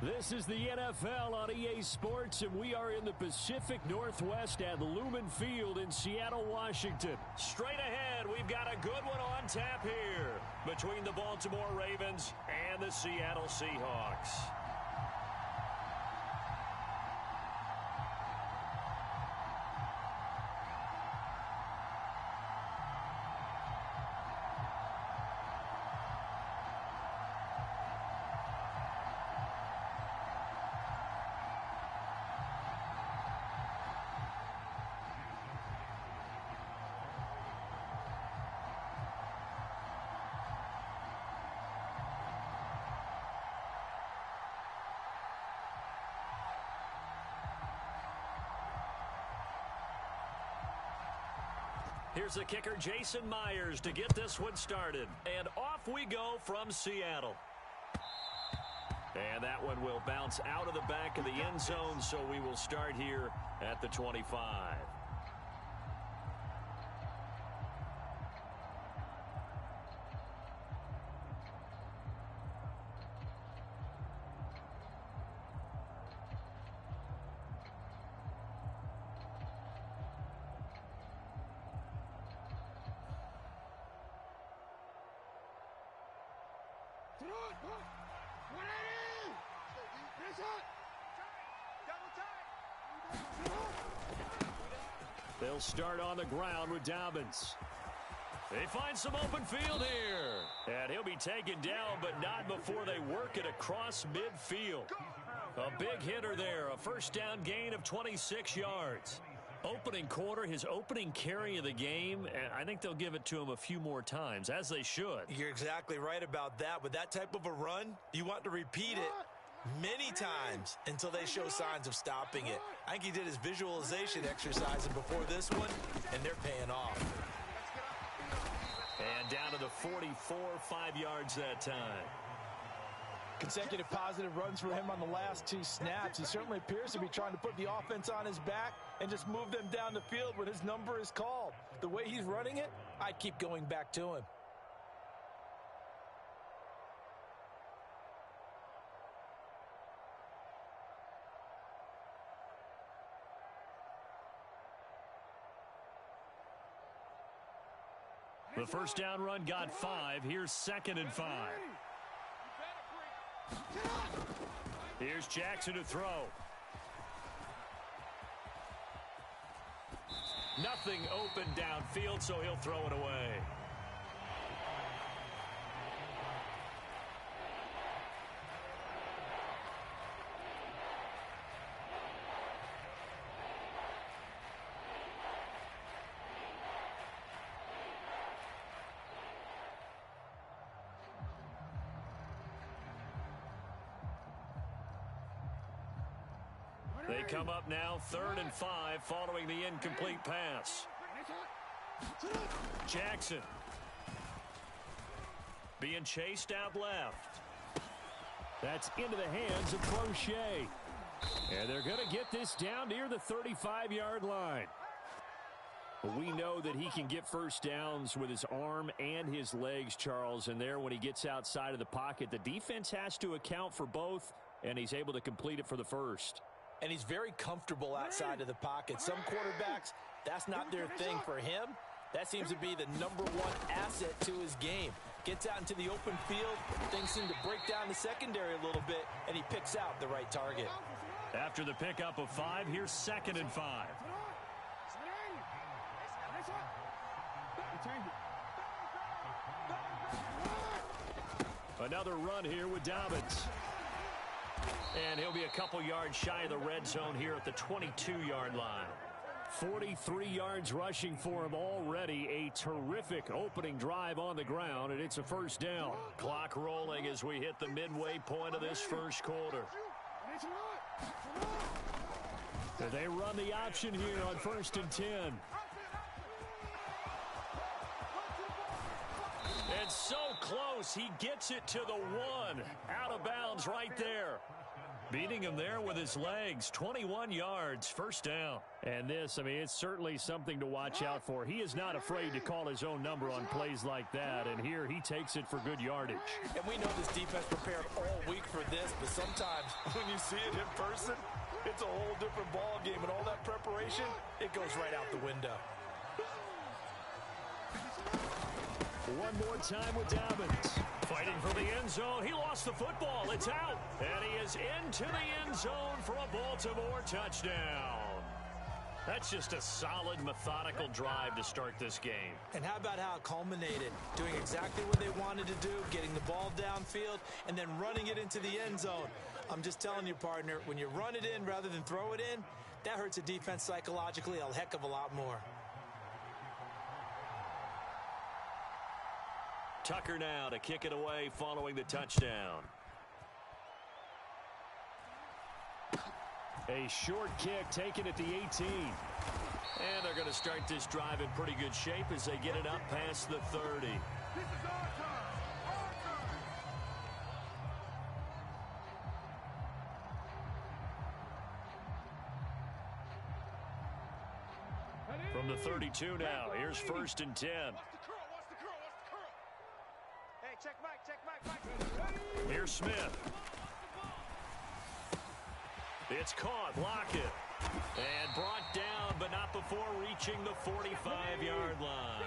This is the NFL on EA Sports, and we are in the Pacific Northwest at Lumen Field in Seattle, Washington. Straight ahead, we've got a good one on tap here between the Baltimore Ravens and the Seattle Seahawks. Here's the kicker, Jason Myers, to get this one started. And off we go from Seattle. And that one will bounce out of the back of the end zone, so we will start here at the 25. They'll start on the ground with Dobbins. They find some open field here. And he'll be taken down, but not before they work it across midfield. A big hitter there, a first down gain of 26 yards. Opening quarter, his opening carry of the game, and I think they'll give it to him a few more times, as they should. You're exactly right about that. With that type of a run, you want to repeat it many times until they show signs of stopping it. I think he did his visualization exercise before this one, and they're paying off. And down to the 44, 5 yards that time. Consecutive positive runs for him on the last two snaps. He certainly appears to be trying to put the offense on his back and just move them down the field when his number is called. The way he's running it, I'd keep going back to him. The first down run got 5. Here's 2nd and 5. Here's Jackson to throw. Nothing open downfield, so he'll throw it away. They come up now 3rd and 5 following the incomplete pass. Jackson being chased out left. That's into the hands of Crochet. And they're going to get this down near the 35-yard line. But we know that he can get first downs with his arm and his legs, Charles. And there, when he gets outside of the pocket, the defense has to account for both, and he's able to complete it for the first. And he's very comfortable outside of the pocket. Some quarterbacks, that's not their thing. For him, that seems to be the #1 asset to his game. Gets out into the open field, things seem to break down the secondary a little bit, and he picks out the right target. After the pickup of 5, here's 2nd and 5. Another run here with Dobbins. And he'll be a couple yards shy of the red zone here at the 22-yard line. 43 yards rushing for him already. A terrific opening drive on the ground, and it's a first down. Clock rolling as we hit the midway point of this first quarter. They run the option here on 1st and 10. And so close, he gets it to the 1. Out of bounds right there. Beating him there with his legs. 21 yards, first down. And this, I mean, it's certainly something to watch out for. He is not afraid to call his own number on plays like that, and here he takes it for good yardage. And we know this defense prepared all week for this, but sometimes when you see it in person, it's a whole different ball game, and all that preparation, it goes right out the window. One more time with Dobbins. Fighting for the end zone. He lost the football. It's out. And he is into the end zone for a Baltimore touchdown. That's just a solid, methodical drive to start this game. And how about how it culminated? Doing exactly what they wanted to do, getting the ball downfield, and then running it into the end zone. I'm just telling you, partner, when you run it in rather than throw it in, that hurts a defense psychologically a heck of a lot more. Tucker now to kick it away following the touchdown. A short kick taken at the 18. And they're going to start this drive in pretty good shape as they get it up past the 30. This is our turn. From the 32 now, here's 1st and 10. Hey, check Mike. Here's Smith. It's caught, Lockett. And brought down, but not before reaching the 45-yard line.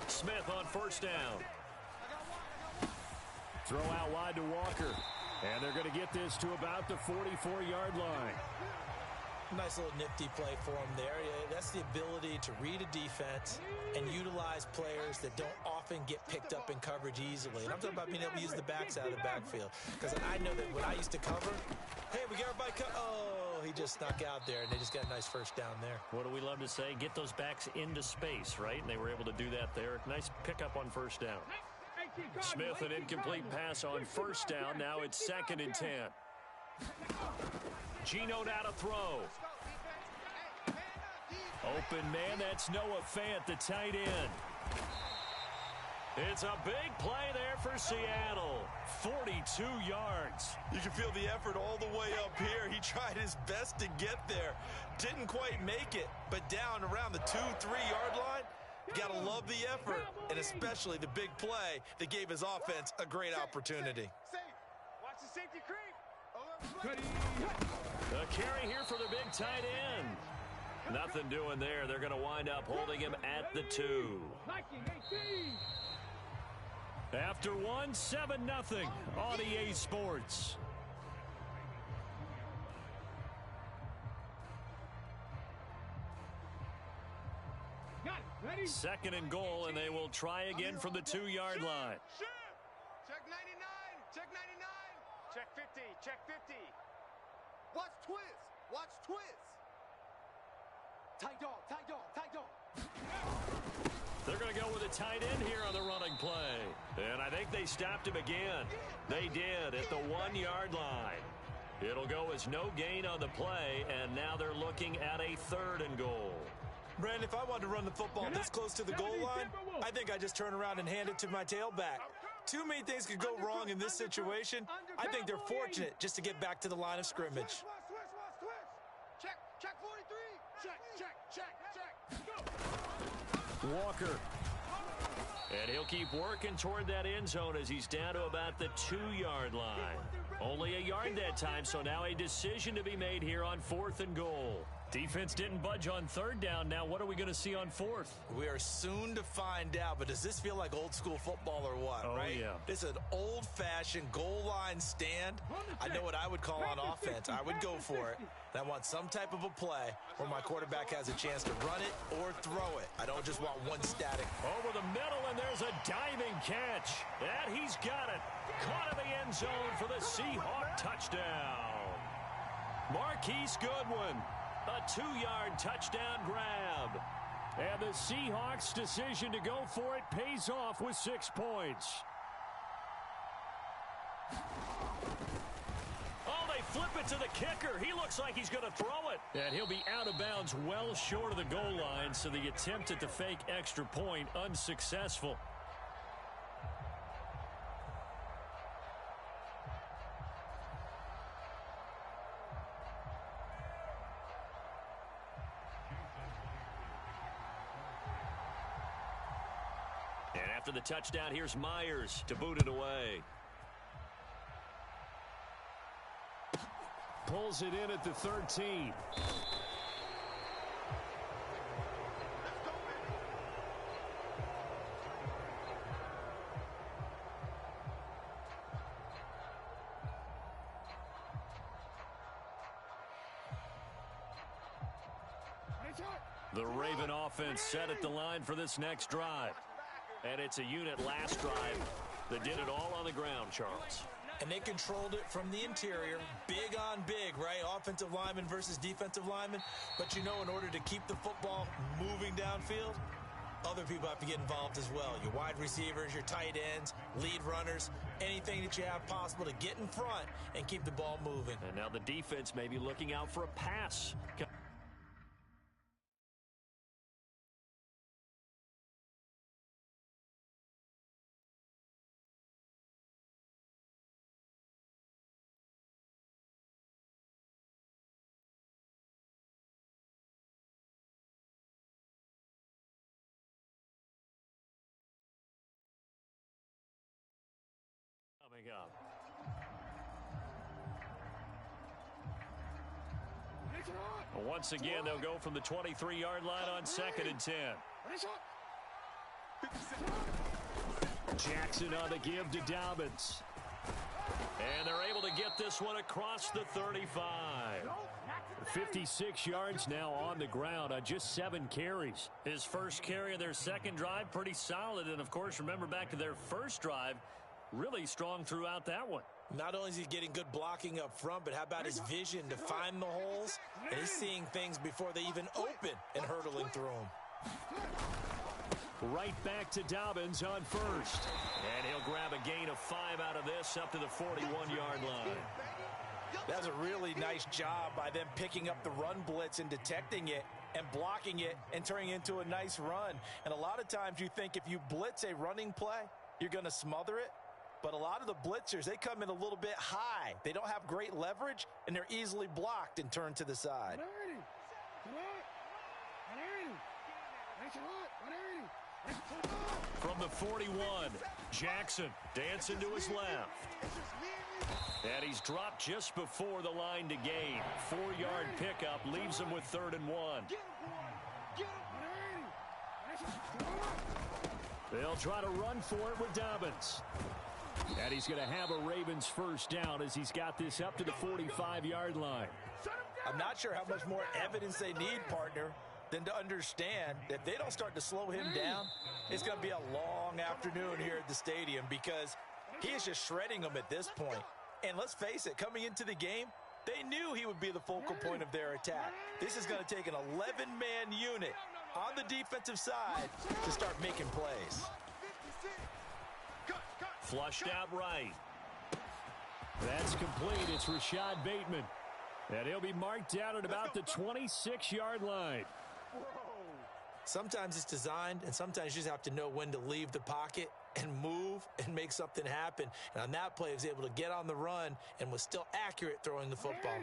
Smith on 1st down. Throw out wide to Walker. And they're going to get this to about the 44-yard line. Nice little nifty play for him there. That's the ability to read a defense and utilize players that don't often get picked up in coverage easily. And I'm talking about being able to use the backs out of the backfield. Because I know that when I used to cover, hey, we got everybody oh, he just snuck out there, and they just got a nice 1st down there. What do we love to say? Get those backs into space, right? And they were able to do that there. Nice pickup on 1st down. Smith, an incomplete pass on 1st down. Now it's 2nd and 10. Geno now to throw. Open man, that's Noah Fant, the tight end. It's a big play there for Seattle. 42 yards. You can feel the effort all the way up here. He tried his best to get there. Didn't quite make it, but down around the 2-3 yard line, you gotta love the effort, and especially the big play that gave his offense a great opportunity. Watch the safety creep. A carry here for the big tight end. Nothing doing there. They're going to wind up holding him at the 2. After 1, 7-0 on EA Sports. Second and goal, and they will try again from the 2-yard line. Check 99. Check 99. Check 50. Check 50. Watch twist. Watch twist. Tight dog. Tight dog. Tight dog. They're going to go with a tight end here on the running play. And I think they stopped him again. They did at the 1-yard line. It'll go as no gain on the play, and now they're looking at a 3rd and goal. Brandon, if I wanted to run the football this close to the goal line, I think I just turn around and hand it to my tailback. Too many things could go wrong in this situation. I think they're fortunate just to get back to the line of scrimmage. Check 43. Check. Walker. And he'll keep working toward that end zone as he's down to about the 2-yard line. Only a yard that time, so now a decision to be made here on 4th and goal. Defense didn't budge on 3rd down. Now what are we going to see on 4th? We are soon to find out, but does this feel like old school football or what, right? Yeah. This is an old-fashioned goal line stand. I know what I would call on offense. I would go for it. And I want some type of a play where my quarterback has a chance to run it or throw it. I don't just want one static. Over the middle, and there's a diving catch. And he's got it. Caught in the end zone for the Seahawk touchdown. Marquise Goodwin. A 2-yard touchdown grab. And the Seahawks' decision to go for it pays off with 6 points. Oh, they flip it to the kicker. He looks like he's going to throw it. And he'll be out of bounds well short of the goal line, so the attempt at the fake extra point unsuccessful. After the touchdown, here's Myers to boot it away. Pulls it in at the 13. The Raven offense set at the line for this next drive. And it's a unit last drive that did it all on the ground, Charles. And they controlled it from the interior. Big on big, right? Offensive lineman versus defensive lineman. But you know, in order to keep the football moving downfield, other people have to get involved as well. Your wide receivers, your tight ends, lead runners, anything that you have possible to get in front and keep the ball moving. And now the defense may be looking out for a pass. Coming up. Once again, they'll go from the 23-yard line on 2nd and 10. Jackson on the give to Dobbins. And they're able to get this one across the 35. 56 yards now on the ground on just 7 carries. His first carry of their second drive, pretty solid. And, of course, remember back to their first drive, really strong throughout that one. Not only is he getting good blocking up front, but how about his vision to find the holes? And he's seeing things before they even open and hurdling through them. Right back to Dobbins on first. And he'll grab a gain of 5 out of this up to the 41-yard line. That's a really nice job by them picking up the run blitz and detecting it and blocking it and turning it into a nice run. And a lot of times you think if you blitz a running play, you're going to smother it. But a lot of the blitzers, they come in a little bit high. They don't have great leverage, and they're easily blocked and turned to the side. From the 41, Jackson dancing to his left. And he's dropped just before the line to gain. 4-yard pickup leaves him with 3rd and 1. They'll try to run for it with Dobbins. And he's going to have a Ravens first down as he's got this up to the 45-yard line. I'm not sure how much more evidence they need, partner, than to understand that if they don't start to slow him down, it's going to be a long afternoon here at the stadium because he is just shredding them at this point. And let's face it, coming into the game, they knew he would be the focal point of their attack. This is going to take an 11-man unit on the defensive side to start making plays. Flushed out right. That's complete. It's Rashad Bateman. And he'll be marked down at about the 26-yard line. Sometimes it's designed, and sometimes you just have to know when to leave the pocket and move and make something happen. And on that play, he was able to get on the run and was still accurate throwing the football.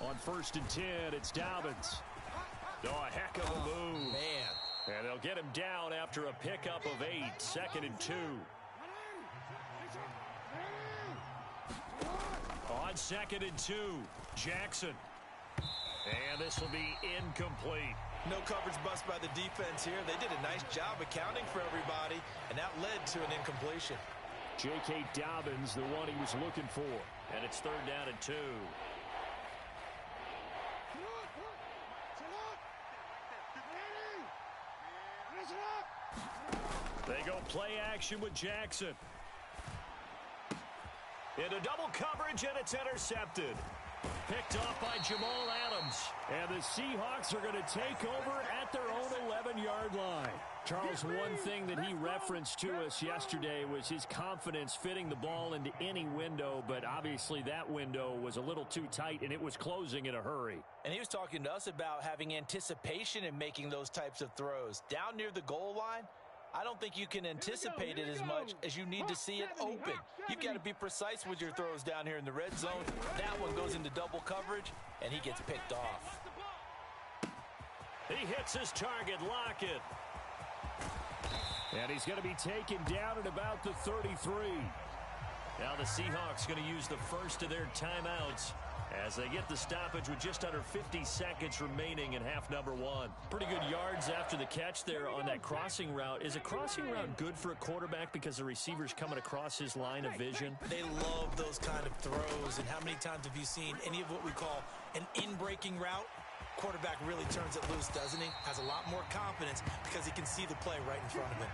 On 1st and 10, it's Dobbins. Oh, a heck of a move. Man. And they'll get him down after a pickup of 8. 2nd and 2. On 2nd and 2, Jackson. And this will be incomplete. No coverage bust by the defense here. They did a nice job accounting for everybody, and that led to an incompletion. J.K. Dobbins, the one he was looking for. And it's 3rd down and 2. They go play action with Jackson. Into double coverage, and it's intercepted. Picked off by Jamal Adams. And the Seahawks are going to take over at their own 11-yard line. Charles, one thing that he referenced to us yesterday was his confidence fitting the ball into any window, but obviously that window was a little too tight, and it was closing in a hurry. And he was talking to us about having anticipation in making those types of throws. Down near the goal line, I don't think you can anticipate it as much as you need to see it open. You've got to be precise with your throws down here in the red zone. That one goes into double coverage, and he gets picked off. He hits his target, Lockett. And he's going to be taken down at about the 33. Now the Seahawks going to use the first of their timeouts as they get the stoppage with just under 50 seconds remaining in half number one. Pretty good yards after the catch there on that crossing route. Is a crossing route good for a quarterback because the receiver's coming across his line of vision? They love those kind of throws. And how many times have you seen any of what we call an in-breaking route? Quarterback really turns it loose, doesn't he? Has a lot more confidence because he can see the play right in front of him.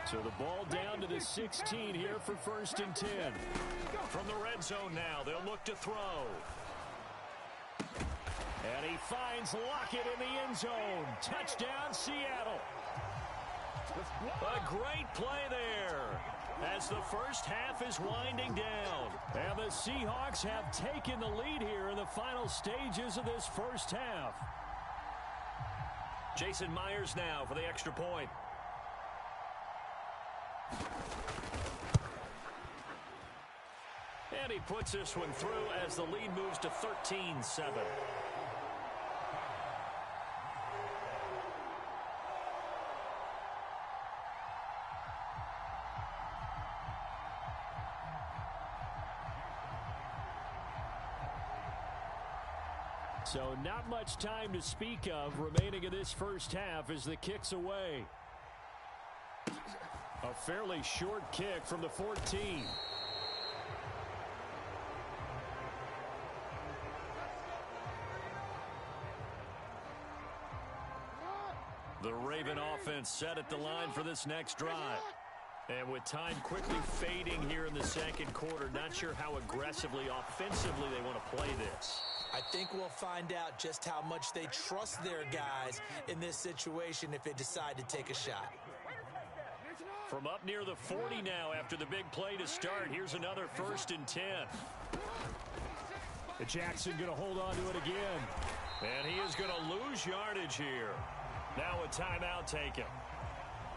So the ball down to the 16 here for 1st and 10. From the red zone now, they'll look to throw. And he finds Lockett in the end zone. Touchdown, Seattle. A great play there as the first half is winding down. And the Seahawks have taken the lead here in the final stages of this first half. Jason Myers now for the extra point. And he puts this one through as the lead moves to 13-7. So not much time to speak of remaining in this first half as the kick's away. A fairly short kick from the 14. The Raven offense set at the line for this next drive. And with time quickly fading here in the second quarter, not sure how aggressively, offensively they want to play this. I think we'll find out just how much they trust their guys in this situation if they decide to take a shot. From up near the 40 now after the big play to start, here's another 1st and 10. Jackson going to hold on to it again. And he is going to lose yardage here. Now a timeout taken.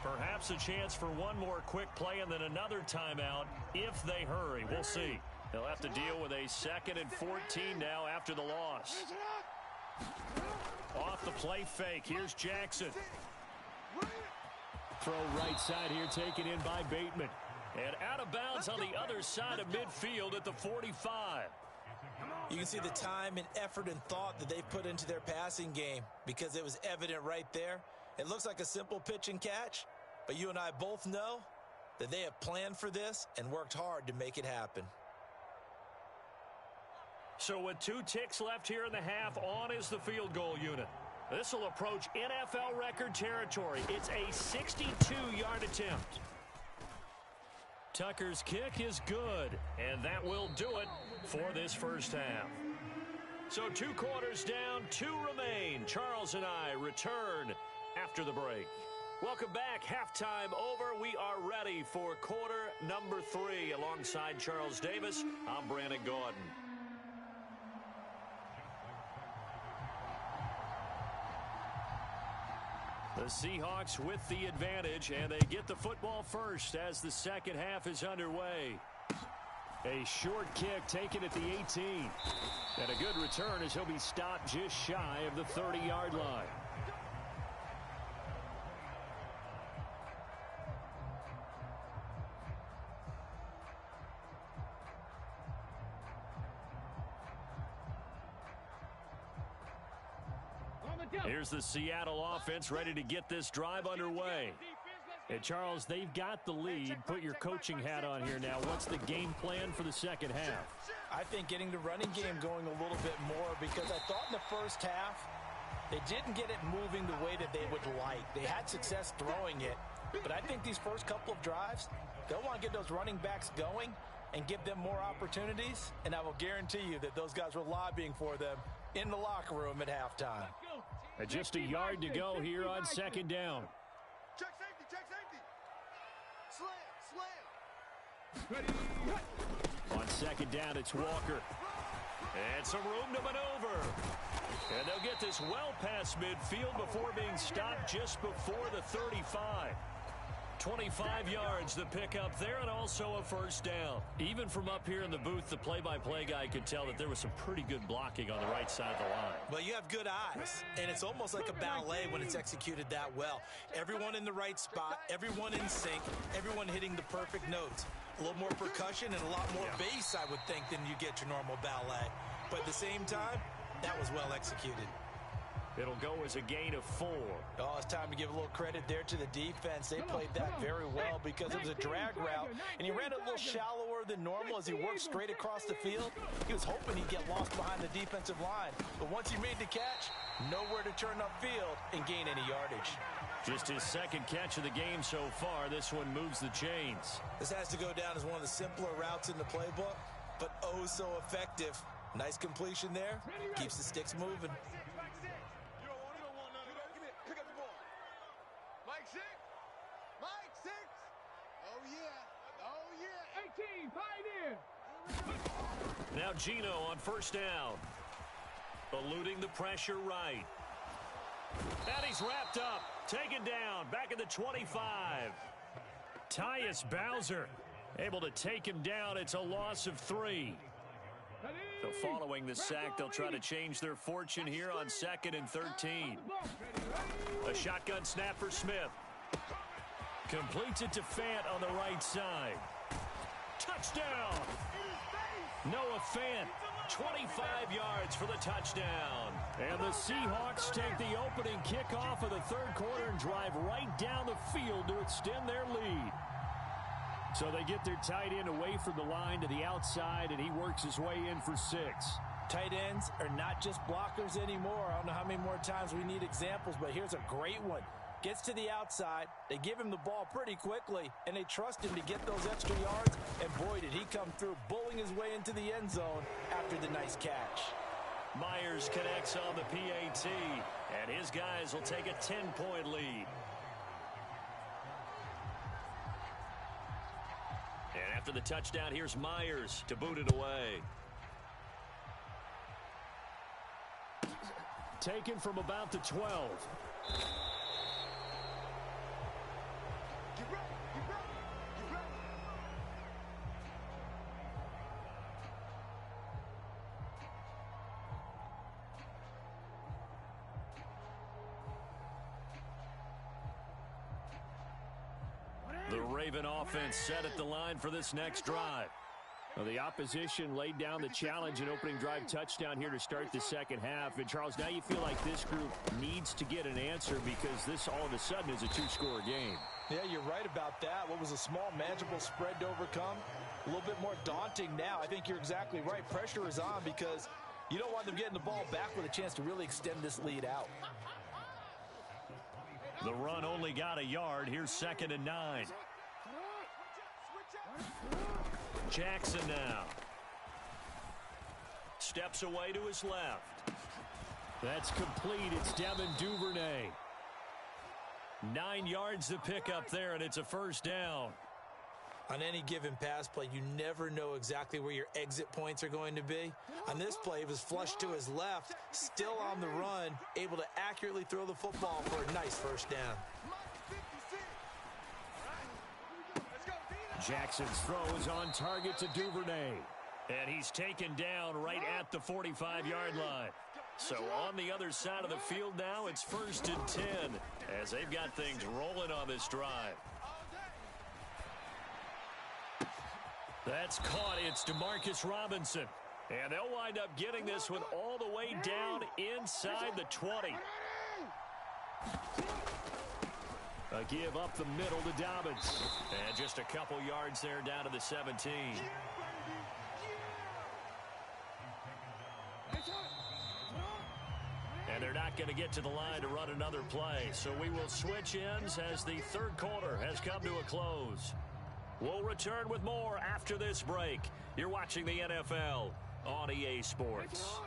Perhaps a chance for one more quick play and then another timeout if they hurry. We'll see. They'll have to deal with a 2nd and 14 now after the loss. Off the play fake. Here's Jackson. Throw right side here taken in by Bateman. And out of bounds on the other side of midfield at the 45. You can see the time and effort and thought that they've put into their passing game because it was evident right there. It looks like a simple pitch and catch, but you and I both know that they have planned for this and worked hard to make it happen. So with 2 ticks left here in the half, on is the field goal unit. This will approach NFL record territory. It's a 62-yard attempt. Tucker's kick is good, and that will do it for this first half. So 2 quarters down, 2 remain. Charles and I return after the break. Welcome back. Halftime over. We are ready for quarter number 3. Alongside Charles Davis, I'm Brandon Gaudin. The Seahawks with the advantage, and they get the football first as the second half is underway. A short kick taken at the 18. And a good return as he'll be stopped just shy of the 30-yard line. Here's the Seattle offense ready to get this drive underway. And Charles, they've got the lead. Put your coaching hat on here now. What's the game plan for the second half? I think getting the running game going a little bit more because I thought in the first half they didn't get it moving the way that they would like. They had success throwing it, but I think these first couple of drives, they'll want to get those running backs going and give them more opportunities, and I will guarantee you that those guys were lobbying for them in the locker room at halftime. Just a yard to go here on second down. Check safety, slam. On second down, it's Walker. And some room to maneuver. And they'll get this well past midfield before being stopped just before the 35. 25 yards to pick up there, and also a first down. Even from up here in the booth, the play-by-play guy could tell that there was some pretty good blocking on the right side of the line. Well, you have good eyes, and it's almost like a ballet when it's executed that well. Everyone in the right spot, everyone in sync, everyone hitting the perfect notes. A little more percussion and a lot more bass, I would think, than you get your normal ballet. But at the same time, that was well executed. It'll go as a gain of 4. Oh, it's time to give a little credit there to the defense. They played that very well because it was a drag route, and he ran a little shallower than normal as he worked straight across the field. He was hoping he'd get lost behind the defensive line, but once he made the catch, nowhere to turn upfield and gain any yardage. Just his second catch of the game so far. This one moves the chains. This has to go down as one of the simpler routes in the playbook, but oh so effective. Nice completion there. Keeps the sticks moving. Mike 6. Oh, yeah. Oh, yeah. 18, pioneer. Now Gino on first down. Eluding the pressure right. And he's wrapped up. Taken down. Back at the 25. Tyus Bowser able to take him down. It's a loss of 3. So following the sack, they'll try to change their fortune here on 2nd and 13. A shotgun snap for Smith. Completes it to Fant on the right side. Touchdown! Noah Fant, 25 yards for the touchdown. And the Seahawks take the opening kickoff of the third quarter and drive right down the field to extend their lead. So they get their tight end away from the line to the outside, and he works his way in for 6. Tight ends are not just blockers anymore. I don't know how many more times we need examples, but here's a great one. Gets to the outside, they give him the ball pretty quickly, and they trust him to get those extra yards, and boy, did he come through, bowling his way into the end zone after the nice catch. Myers connects on the PAT, and his guys will take a 10-point lead. And after the touchdown, here's Myers to boot it away. Taken from about the 12. The Raven offense set at the line for this next drive. Well, the opposition laid down the challenge and opening drive touchdown here to start the second half. And, Charles, now you feel like this group needs to get an answer because this all of a sudden is a 2-score game. Yeah, you're right about that. What was a small, manageable spread to overcome, a little bit more daunting now. I think you're exactly right. Pressure is on because you don't want them getting the ball back with a chance to really extend this lead out. The run only got a yard. Here's 2nd and 9. Jackson now. Steps away to his left. That's complete. It's Devin Duvernay. 9 yards to pick up there, and it's a first down. On any given pass play, you never know exactly where your exit points are going to be. On this play, it was flushed to his left, still on the run, able to accurately throw the football for a nice first down. Jackson's throw is on target to Duvernay. And he's taken down right at the 45-yard line. So on the other side of the field now, it's 1st and 10 as they've got things rolling on this drive. That's caught. It's DeMarcus Robinson. And they'll wind up getting this one all the way down inside the 20. A give up the middle to Dobbins. And just a couple yards there down to the 17. And they're not going to get to the line to run another play. So we will switch ends as the third quarter has come to a close. We'll return with more after this break. You're watching the NFL on EA Sports.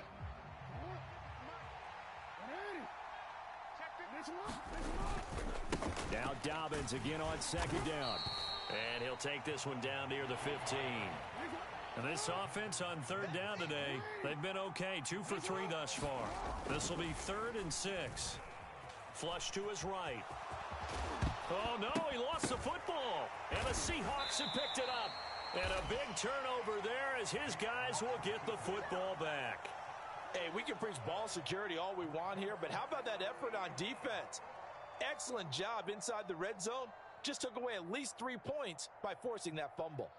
Now Dobbins again on 2nd down. And he'll take this one down near the 15. And this offense on 3rd down today, they've been okay. 2 for 3 thus far. This will be 3rd and 6. Flush to his right. Oh, no, he lost the football. And the Seahawks have picked it up. And a big turnover there as his guys will get the football back. Hey, we can preach ball security all we want here, but how about that effort on defense? Excellent job inside the red zone. Just took away at least 3 points by forcing that fumble.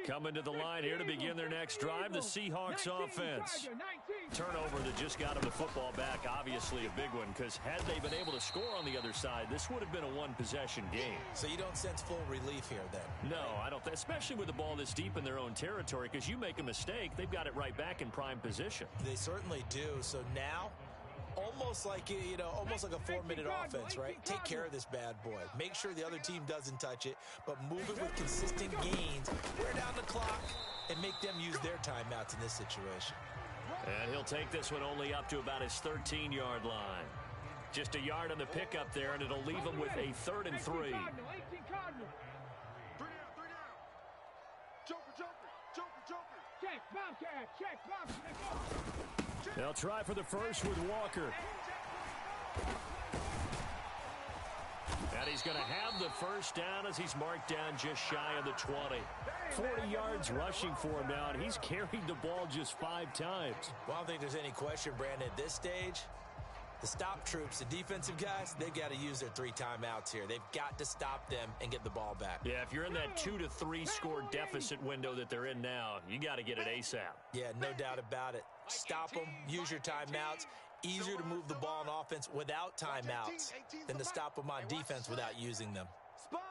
Coming to the line here to begin their next drive, the Seahawks offense. Turnover that just got them the football back, obviously a big one, because had they been able to score on the other side, this would have been a one-possession game. So you don't sense full relief here then? No, I don't, especially with the ball this deep in their own territory, because you make a mistake, they've got it right back in prime position. They certainly do. So now, almost like a 4-minute offense, right? Take care of this bad boy. Make sure the other team doesn't touch it, but move it with consistent gains. Wear down the clock and make them use their timeouts in this situation. And he'll take this one only up to about his 13-yard line. Just a yard on the pickup there, and it'll leave him with a 3rd and 3. 3 down. Joker. Check, Bobcat. They'll try for the first with Walker. And he's going to have the first down as he's marked down just shy of the 20. 40 yards rushing for him now, and he's carried the ball just 5 times. Well, I don't think there's any question, Brandon, at this stage, the stop troops, the defensive guys, they've got to use their 3 timeouts here. They've got to stop them and get the ball back. Yeah, if you're in that 2 to 3 score deficit window that they're in now, you got to get it ASAP. Yeah, no doubt about it. Stop them, use your timeouts. Easier to move the ball on offense without timeouts than to stop them on defense without using them. Sponge.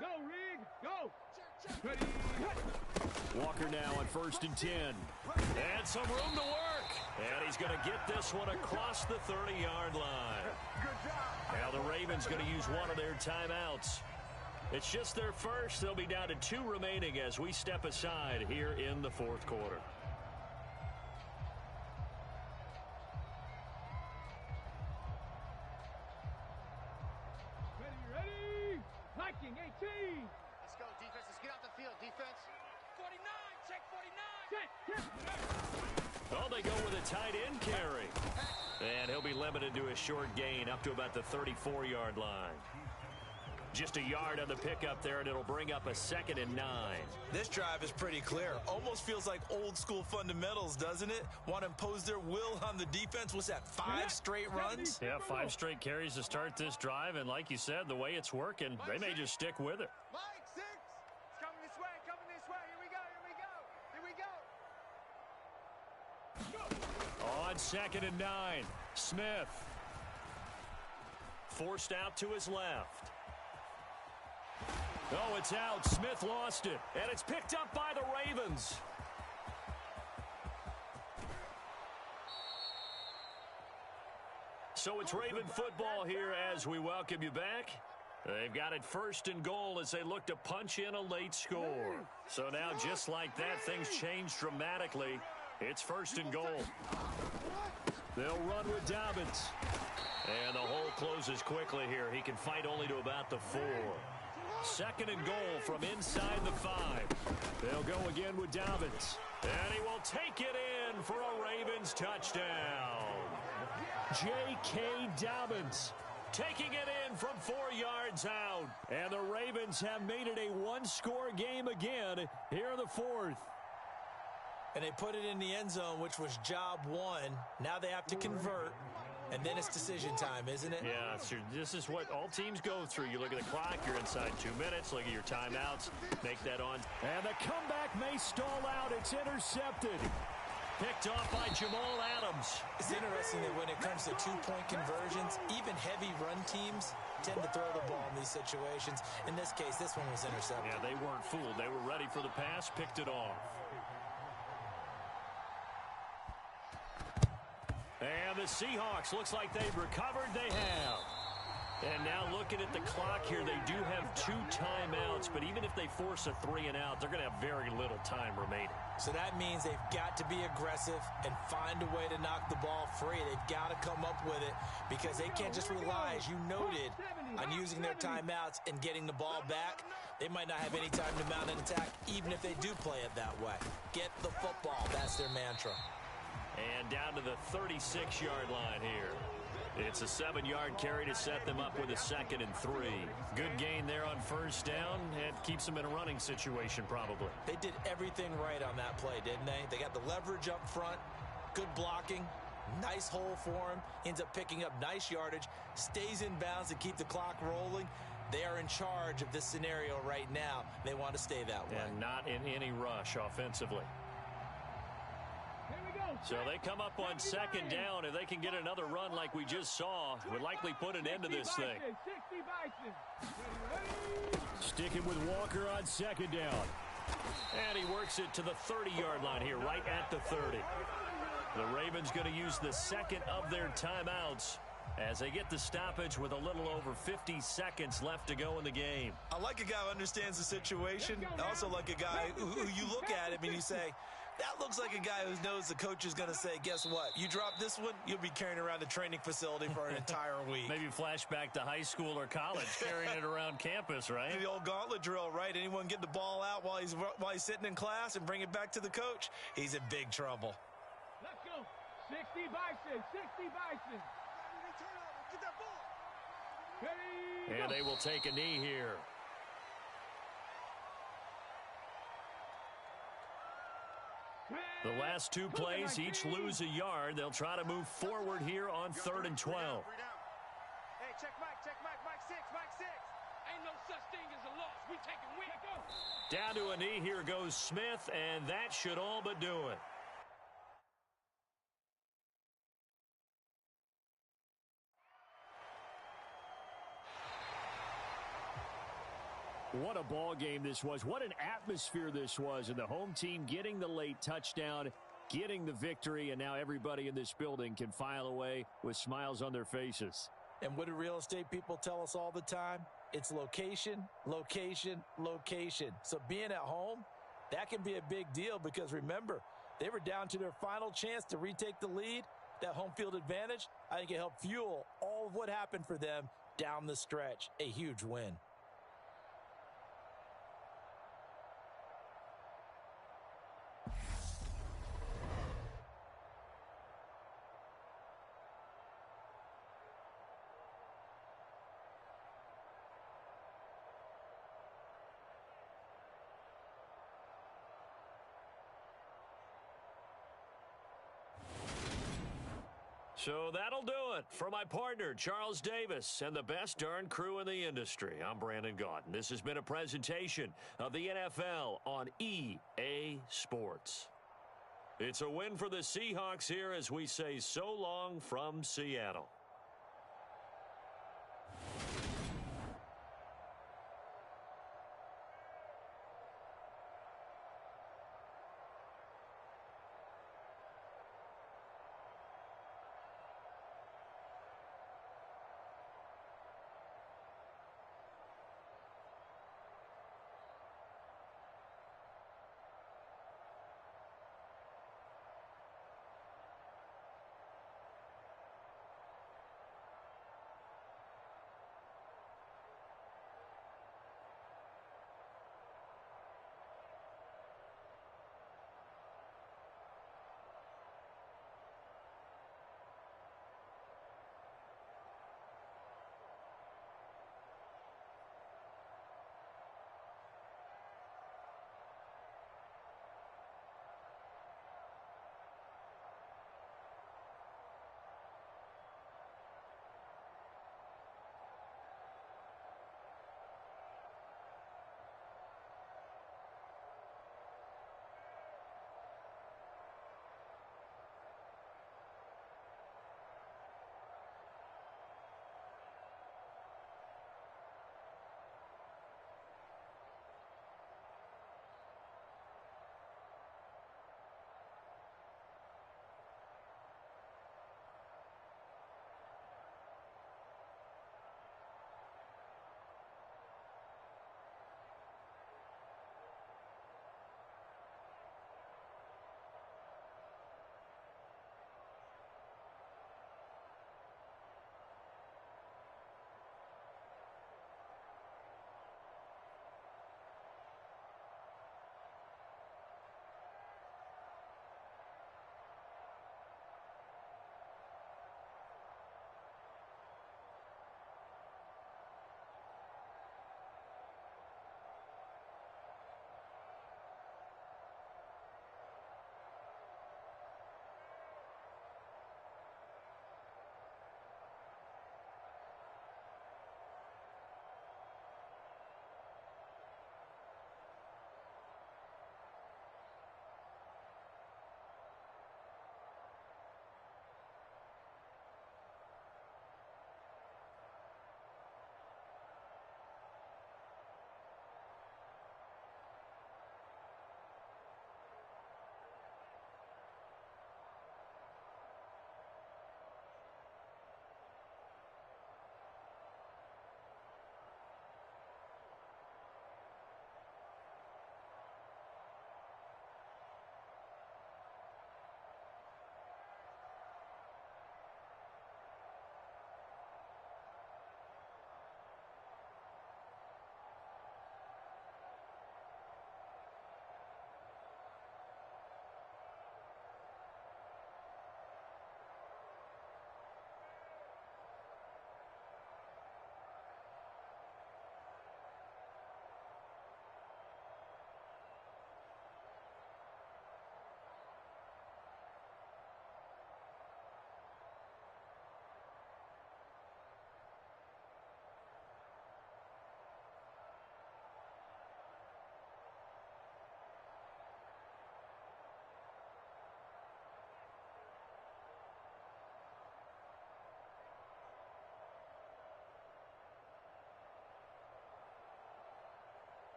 No, Rig. Go. Walker now on 1st and 10. And some room to work. And he's going to get this one across the 30-yard line. Now the Ravens going to use one of their timeouts. It's just their first. They'll be down to 2 remaining as we step aside here in the 4th quarter. Ready. Liking 18. Let's go, defense. Let's get out the field, defense. 49. Check 49. Oh, they go with a tight end carry. And he'll be limited to a short gain up to about the 34-yard line. Just a yard on the pickup there, and it'll bring up a 2nd and 9. This drive is pretty clear. Almost feels like old school fundamentals, doesn't it? Want to impose their will on the defense. What's that, 5 straight runs? Yeah, 5 straight carries to start this drive, and like you said, the way it's working, they may just stick with it. Mike, 6. It's coming this way. Here we go. On 2nd and 9, Smith. Forced out to his left. Oh, it's out. Smith lost it. And it's picked up by the Ravens. So it's Raven football here as we welcome you back. They've got it 1st and goal as they look to punch in a late score. So now, just like that, things change dramatically. It's 1st and goal. They'll run with Dobbins. And the hole closes quickly here. He can fight only to about the 4. 2nd and goal from inside the 5. They'll go again with Dobbins. And he will take it in for a Ravens touchdown. J.K. Dobbins taking it in from 4 yards out. And the Ravens have made it a 1-score game again here in the 4th. And they put it in the end zone, which was job 1. Now they have to convert. And then it's decision time, isn't it? Yeah, so this is what all teams go through. You look at the clock, you're inside 2 minutes, look at your timeouts, make that on. And the comeback may stall out. It's intercepted. Picked off by Jamal Adams. It's interesting that when it comes to 2-point conversions, even heavy run teams tend to throw the ball in these situations. In this case, this one was intercepted. Yeah, they weren't fooled. They were ready for the pass, picked it off. And the Seahawks, looks like they've recovered. They have. And now looking at the clock here, they do have 2 timeouts, but even if they force a 3 and out, they're going to have very little time remaining. So that means they've got to be aggressive and find a way to knock the ball free. They've got to come up with it because they can't just rely, as you noted, on using their timeouts and getting the ball back. They might not have any time to mount an attack, even if they do play it that way. Get the football. That's their mantra. And down to the 36-yard line here. It's a 7-yard carry to set them up with a 2nd and 3. Good gain there on first down. It keeps them in a running situation probably. They did everything right on that play, didn't they? They got the leverage up front, good blocking, nice hole for him, ends up picking up nice yardage, stays in bounds to keep the clock rolling. They are in charge of this scenario right now. They want to stay that way. And not in any rush offensively. So they come up on 2nd down. If they can get another run like we just saw, would likely put an end to this thing. Sticking with Walker on 2nd down. And he works it to the 30-yard line here, right at the 30. The Ravens going to use the 2nd of their timeouts as they get the stoppage with a little over 50 seconds left to go in the game. I like a guy who understands the situation. I also like a guy who you look at him and you say, that looks like a guy who knows the coach is going to say, guess what? You drop this one, you'll be carrying around the training facility for an entire week. Maybe flashback to high school or college, carrying it around campus, right? The old gauntlet drill, right? Anyone get the ball out while he's sitting in class and bring it back to the coach? He's in big trouble. Let's go. 60 Bison, 60 Bison. Get that ball. Ready, and they will take a knee here. The last 2 plays, each lose a yard. They'll try to move forward here on 3rd and 12. Hey, check Mike, Mike 6, Mike 6. Ain't no such thing as a loss. We taking win. Down to a knee, here goes Smith, and that should all but do it. What a ball game this was. What an atmosphere this was. And the home team getting the late touchdown, getting the victory, and now everybody in this building can file away with smiles on their faces. And what do real estate people tell us all the time? It's location, location, location. So being at home, that can be a big deal because remember, they were down to their final chance to retake the lead. That home field advantage, I think it helped fuel all of what happened for them down the stretch. A huge win. So that'll do it for my partner, Charles Davis, and the best darn crew in the industry. I'm Brandon Gaudin. This has been a presentation of the NFL on EA Sports. It's a win for the Seahawks here as we say so long from Seattle.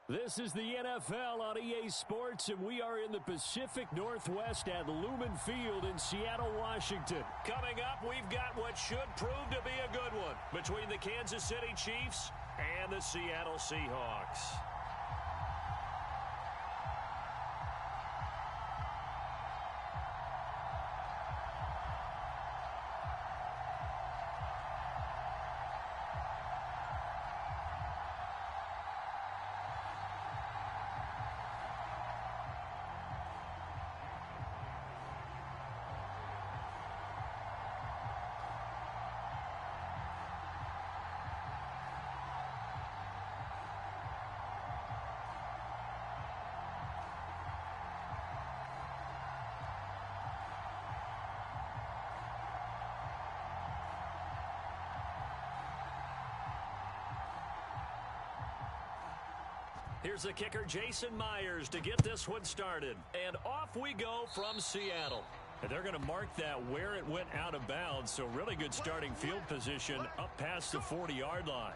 This is the NFL on EA Sports, and we are in the Pacific Northwest at Lumen Field in Seattle, Washington. Coming up, we've got what should prove to be a good one between the Kansas City Chiefs and the Seattle Seahawks. Here's the kicker, Jason Myers, to get this one started. And off we go from Seattle. And they're going to mark that where it went out of bounds, so really good starting field position up past the 40-yard line.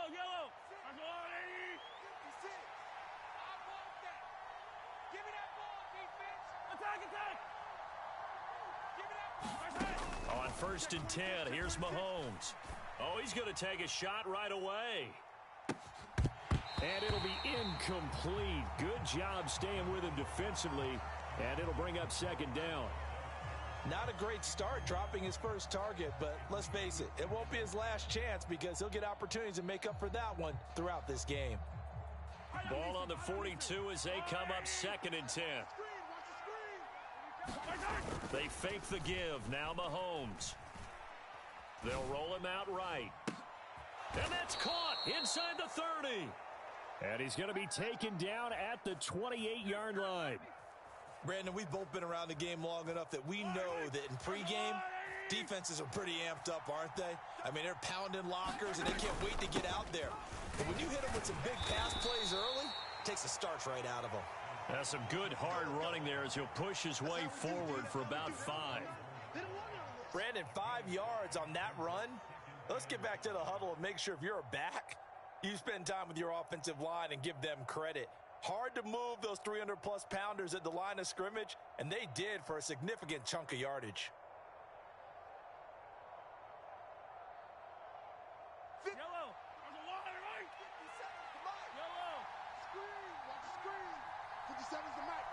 Yellow. That's all they need. 56. I want that. Give me that ball, defense. Attack. Give me that ball. On 1st and 10, here's Mahomes. Oh, he's going to take a shot right away. And it'll be incomplete. Good job staying with him defensively, and it'll bring up 2nd down. Not a great start dropping his first target, but let's face it, it won't be his last chance because he'll get opportunities to make up for that one throughout this game. Ball on the 42 as they come up 2nd and 10. They fake the give. Now Mahomes. They'll roll him out right. And that's caught inside the 30. And he's going to be taken down at the 28-yard line. Brandon, we've both been around the game long enough that we know that in pregame, defenses are pretty amped up, aren't they? I mean, they're pounding lockers, and they can't wait to get out there. But when you hit them with some big pass plays early, it takes the starch right out of them. That's some good hard running there as he'll push his way forward for about 5. Brandon, 5 yards on that run. Let's get back to the huddle and make sure if you're a back, you spend time with your offensive line and give them credit. Hard to move those 300-plus pounders at the line of scrimmage, and they did for a significant chunk of yardage. Yellow. There's a line, right? 57, Yellow. Screen. Watch the screen. 57's the mic.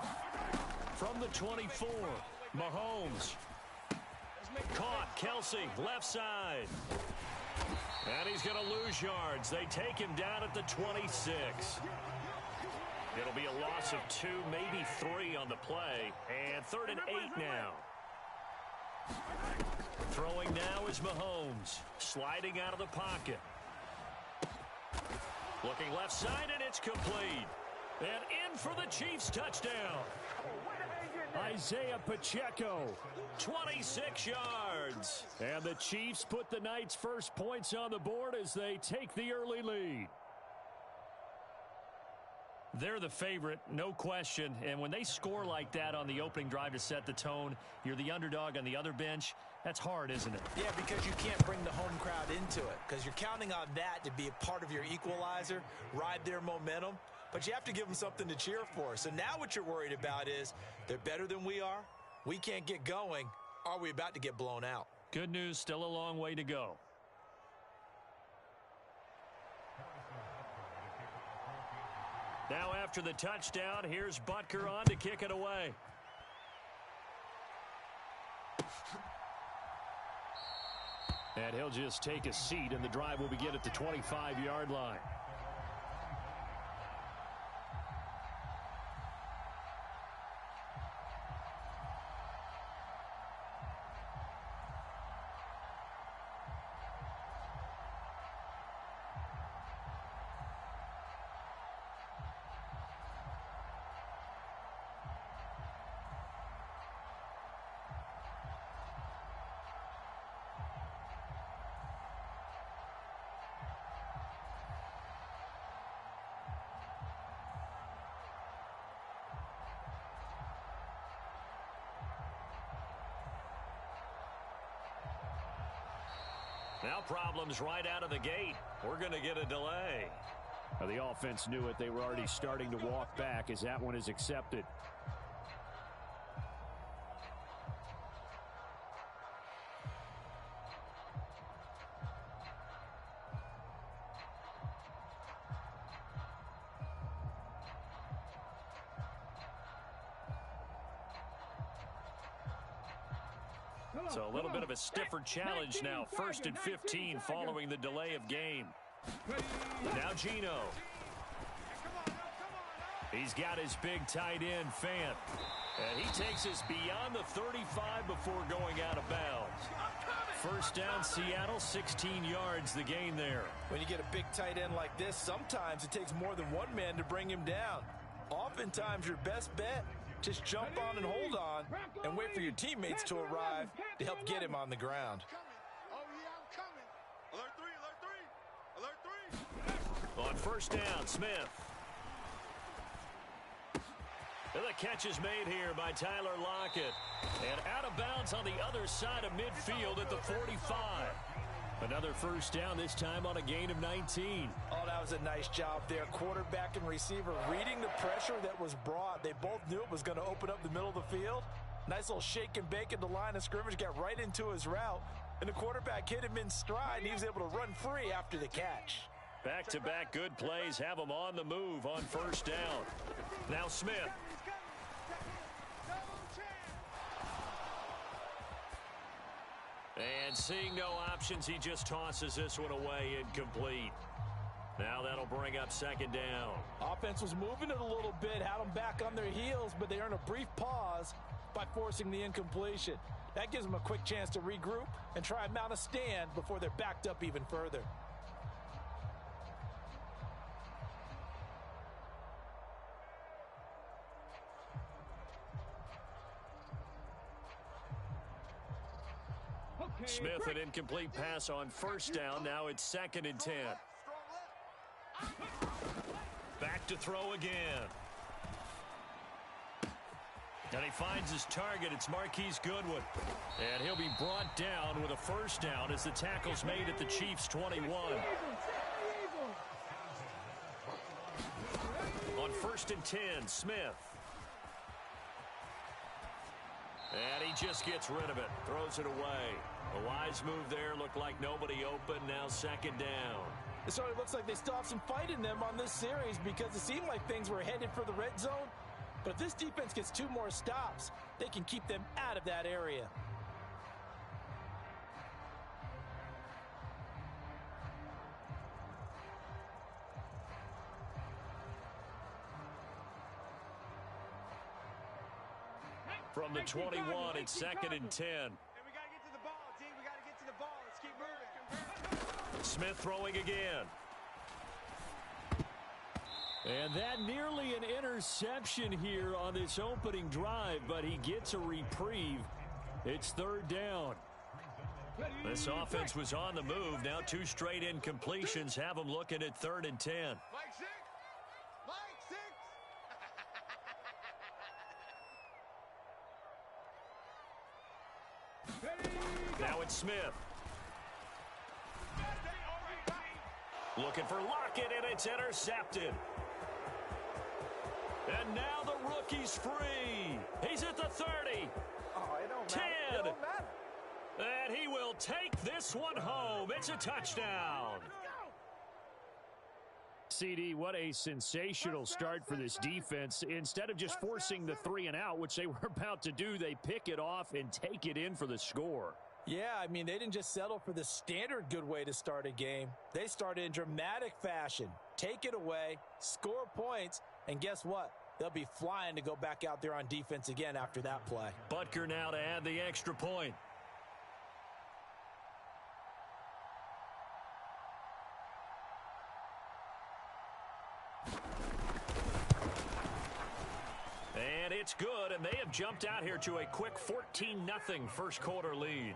From the 24, Mahomes. Caught, Kelsey, left side. And he's going to lose yards. They take him down at the 26. It'll be a loss of 2, maybe 3 on the play. And 3rd and 8 now. Throwing now is Mahomes. Sliding out of the pocket. Looking left side, and it's complete. And in for the Chiefs touchdown. Isaiah Pacheco, 26 yards. And the Chiefs put the Knights' first points on the board as they take the early lead. They're the favorite, no question. And when they score like that on the opening drive to set the tone, you're the underdog on the other bench. That's hard, isn't it? Yeah, because you can't bring the home crowd into it because you're counting on that to be a part of your equalizer, ride their momentum. But you have to give them something to cheer for. So now what you're worried about is they're better than we are. We can't get going. Are we about to get blown out? Good news, still a long way to go. Now after the touchdown, here's Butker on to kick it away. And he'll just take a seat, and the drive will begin at the 25-yard line. Now problems right out of the gate. We're going to get a delay. Now, the offense knew it. They were already starting to walk back as that one is accepted. So a little bit of a stiffer challenge now. 1st and 15 following the delay of game. Now Gino. He's got his big tight end, Fant. And he takes us beyond the 35 before going out of bounds. 1st down, Seattle, 16 yards the gain there. When you get a big tight end like this, sometimes it takes more than one man to bring him down. Oftentimes, your best bet, just jump on and hold on and wait for your teammates to arrive to help get him on the ground. Oh, yeah, I'm coming. Alert 3, alert 3, alert 3. On 1st down, Smith. And the catch is made here by Tyler Lockett. And out of bounds on the other side of midfield at the 45. Another 1st down, this time on a gain of 19. Oh, that was a nice job there. Quarterback and receiver reading the pressure that was brought. They both knew it was going to open up the middle of the field. Nice little shake and bake at the line of scrimmage, got right into his route. And the quarterback hit him in stride, and he was able to run free after the catch. Back-to-back good plays have him on the move on 1st down. Now Smith. And seeing no options, he just tosses this one away, incomplete. Now that'll bring up 2nd down. Offense was moving it a little bit, had them back on their heels, but they earned a brief pause by forcing the incompletion. That gives them a quick chance to regroup and try and mount a stand before they're backed up even further. Smith, an incomplete pass on 1st down. Now it's 2nd and 10. Back to throw again. And he finds his target. It's Marquise Goodwin. And he'll be brought down with a 1st down as the tackle's made at the Chiefs' 21. On 1st and 10, Smith. And he just gets rid of it. Throws it away. A wise move there. Looked like nobody open. Now 2nd down. It certainly looks like they still have some fight in them on this series because it seemed like things were headed for the red zone. But if this defense gets 2 more stops, they can keep them out of that area. From the 21, it's 2nd and 10. And we got to get to the ball, D. We got to get to the ball. Let's keep moving. Smith throwing again. And that nearly an interception here on this opening drive, but he gets a reprieve. It's 3rd down. This offense was on the move. Now 2 straight incompletions have them looking at 3rd and 10. Mike 6. Mike 6. Now it's Smith. Looking for Lockett, and it's intercepted. And now the rookie's free. He's at the 30. Oh, it don't 10. matter. It don't matter. And he will take this one home. It's a touchdown. CD, what a sensational start for this defense. Instead of just forcing the 3 and out, which they were about to do, they pick it off and take it in for the score. Yeah, I mean, they didn't just settle for the standard good way to start a game. They started in dramatic fashion. Take it away, score points, and guess what? They'll be flying to go back out there on defense again after that play. Butker now to add the extra point. And it's good, and they have jumped out here to a quick 14-0 first quarter lead.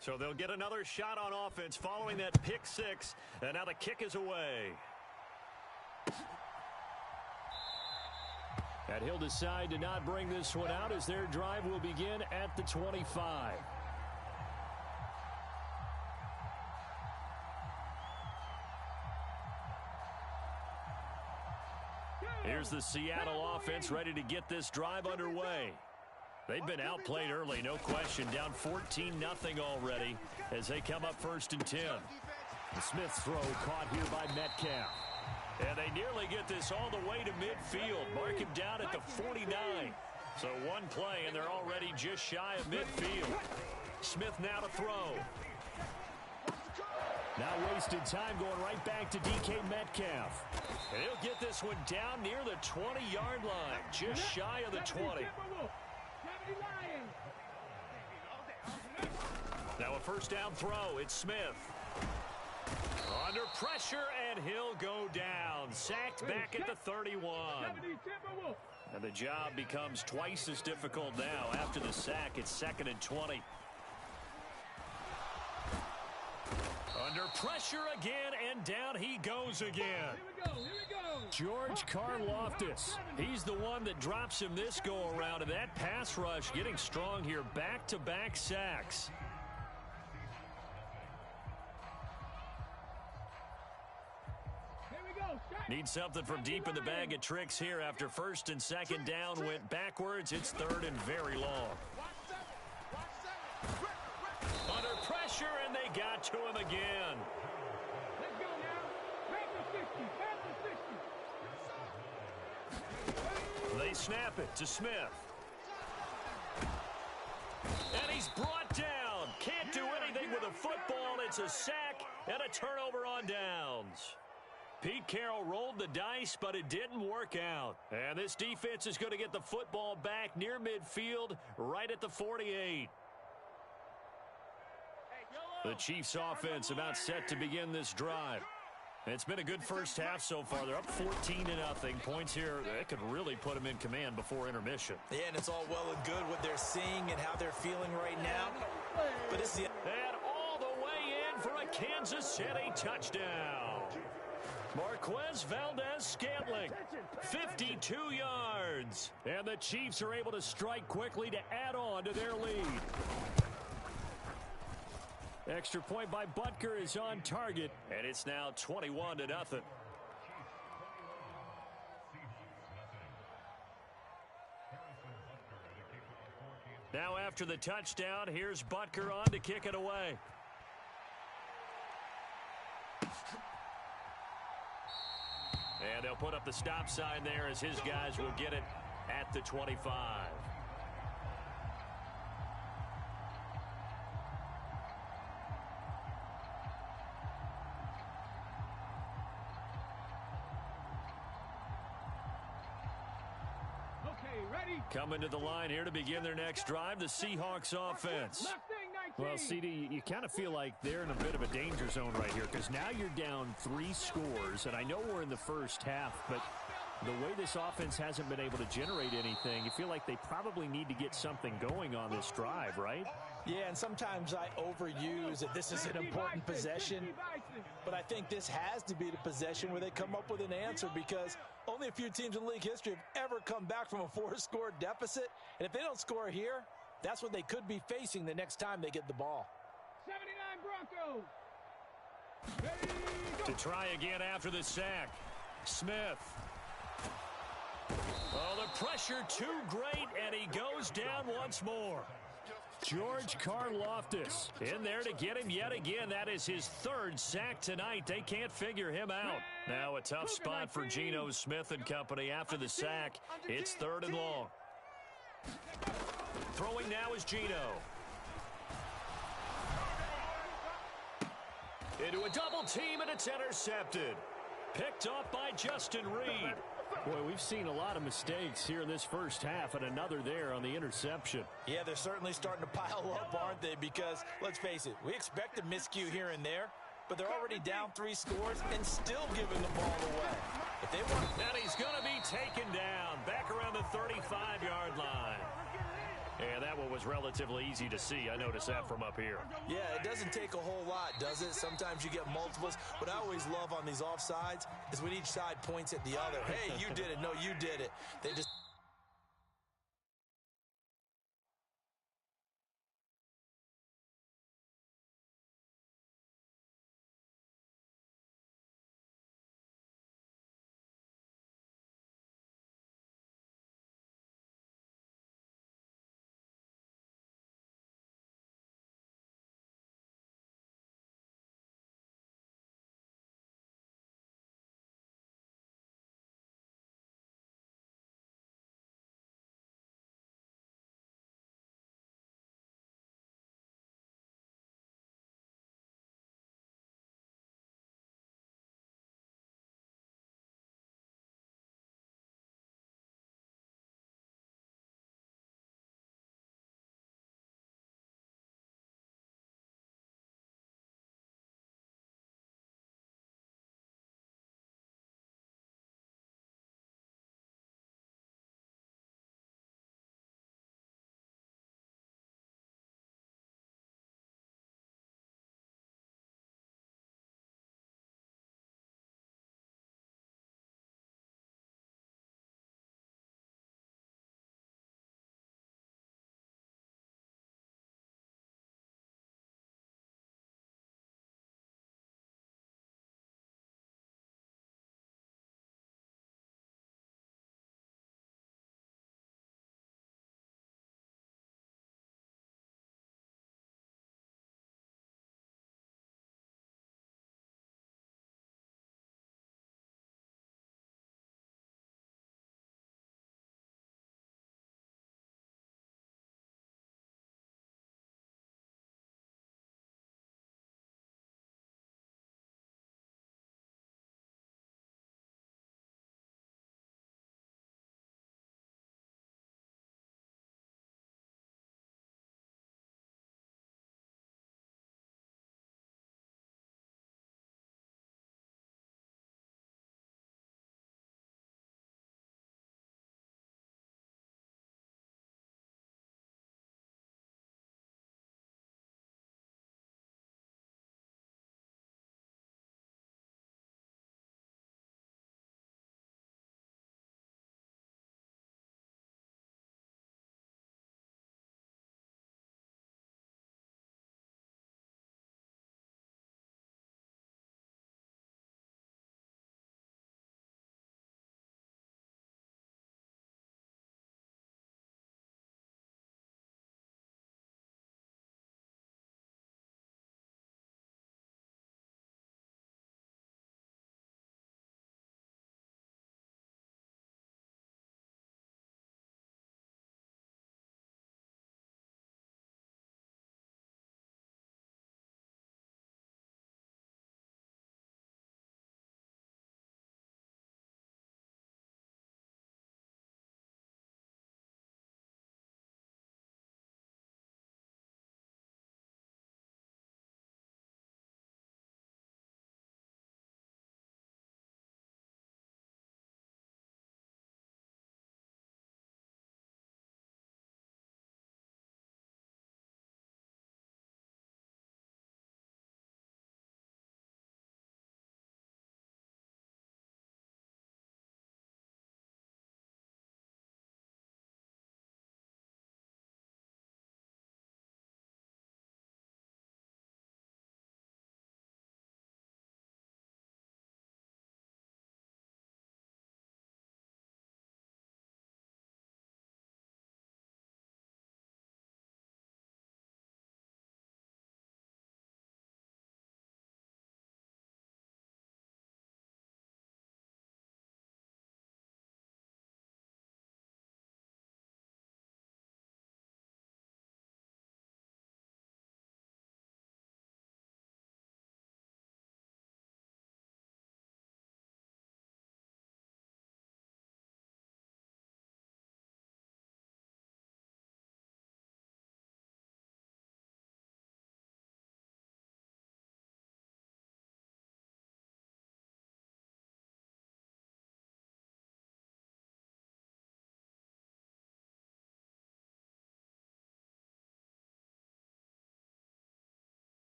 So they'll get another shot on offense following that pick six. And now the kick is away. And he'll decide to not bring this one out as their drive will begin at the 25. Here's the Seattle offense ready to get this drive underway. They've been outplayed early, no question. Down 14-0 already as they come up 1st and 10. The Smith throw caught here by Metcalf. And they nearly get this all the way to midfield. Mark him down at the 49. So one play, and they're already just shy of midfield. Smith now to throw. Now wasted time going right back to DK Metcalf. And he'll get this one down near the 20-yard line, just shy of the 20. Now a first down throw. It's Smith. Under pressure, and he'll go down. Sacked back at the 31. And the job becomes twice as difficult now. After the sack, it's 2nd and 20. Under pressure again, and down he goes again. Here we go. George Karlaftis. He's the one that drops him this go-around. And that pass rush getting strong here. Back-to-back sacks. Need something from deep in the bag of tricks here after 1st and 2nd down went backwards. It's 3rd and very long. Under pressure, and they got to him again. Let's go now. Back to 50. They snap it to Smith. And he's brought down. Can't do anything with a football. It's a sack and a turnover on downs. Pete Carroll rolled the dice, but it didn't work out. And this defense is going to get the football back near midfield, right at the 48. The Chiefs offense about set to begin this drive. It's been a good first half so far. They're up 14-0. Points here, that could really put them in command before intermission. Yeah, and it's all well and good what they're seeing and how they're feeling right now. But it's the... And all the way in for a Kansas City touchdown. Marquez Valdez-Scantling, 52 yards. And the Chiefs are able to strike quickly to add on to their lead. Extra point by Butker is on target, and it's now 21-0. Now after the touchdown, here's Butker on to kick it away. And they'll put up the stop sign there as his guys will get it at the 25. Coming to the line here to begin their next drive, the Seahawks offense. Well, CD, you kind of feel like they're in a bit of a danger zone right here because now you're down 3 scores, and I know we're in the first half, but the way this offense hasn't been able to generate anything, you feel like they probably need to get something going on this drive, right? Yeah, and sometimes I overuse that this is an important possession, but I think this has to be the possession where they come up with an answer because only a few teams in league history have ever come back from a 4-score deficit, and if they don't score here, that's what they could be facing the next time they get the ball. 79 Broncos. To try again after the sack. Smith. Oh, the pressure too great, and he goes down once more. George Karlaftis in there to get him yet again. That is his 3rd sack tonight. They can't figure him out. Now a tough spot for Geno Smith and company after the sack. It's 3rd and long. Throwing now is Geno. Into a double team, and it's intercepted. Picked off by Justin Reed. Boy, we've seen a lot of mistakes here in this first half, and another there on the interception. Yeah, they're certainly starting to pile up, aren't they? Because, let's face it, we expect a miscue here and there, but they're already down 3 scores and still giving the ball away. If they want... And he's going to be taken down back around the 35-yard line. And that one was relatively easy to see. I noticed that from up here. Yeah, it doesn't take a whole lot, does it? Sometimes you get multiples. What I always love on these offsides is when each side points at the other. Hey, you did it. No, you did it. They just...